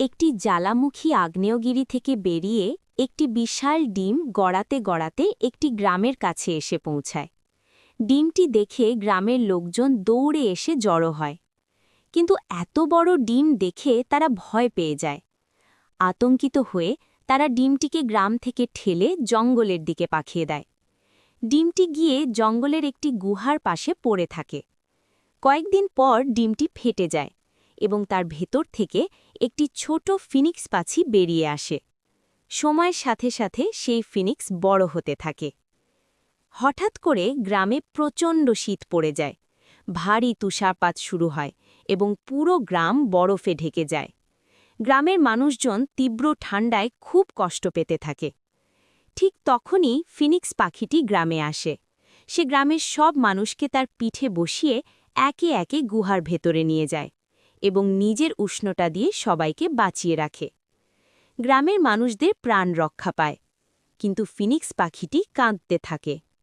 একটি জ্বালামুখী আগ্নেয়গিরি থেকে বেরিয়ে একটি বিশাল ডিম গড়াতে গড়াতে একটি গ্রামের কাছে এসে পৌঁছায়। ডিমটি দেখে গ্রামের লোকজন দৌড়ে এসে জড়ো হয়। কিন্তু এত বড় ডিম দেখে তারা ভয় পেয়ে যায়। আতঙ্কিত হয়ে তারা ডিমটিকে গ্রাম থেকে ঠেলে জঙ্গলের দিকে পাঠিয়ে দেয়। ডিমটি গিয়ে জঙ্গলের একটি গুহার পাশে পড়ে থাকে। কয়েকদিন পর ডিমটি ফেটে যায় এবং তার ভেতর থেকে একটি ছোট ফিনিক্স পাখি বেরিয়ে আসে। সময়ের সাথে সাথে সেই ফিনিক্স বড় হতে থাকে। হঠাৎ করে গ্রামে প্রচণ্ড শীত পড়ে যায়। ভারী তুষারপাত শুরু হয় এবং পুরো গ্রাম বরফে ঢেকে যায়। গ্রামের মানুষজন তীব্র ঠান্ডায় খুব কষ্ট পেতে থাকে। ঠিক তখনই ফিনিক্স পাখিটি গ্রামে আসে। সে গ্রামের সব মানুষকে তার পিঠে বসিয়ে একে একে গুহার ভেতরে নিয়ে যায় এবং নিজের উষ্ণতা দিয়ে সবাইকে বাঁচিয়ে রাখে। গ্রামের মানুষদের প্রাণ রক্ষা পায়, কিন্তু ফিনিক্স পাখিটি কাঁদতে থাকে।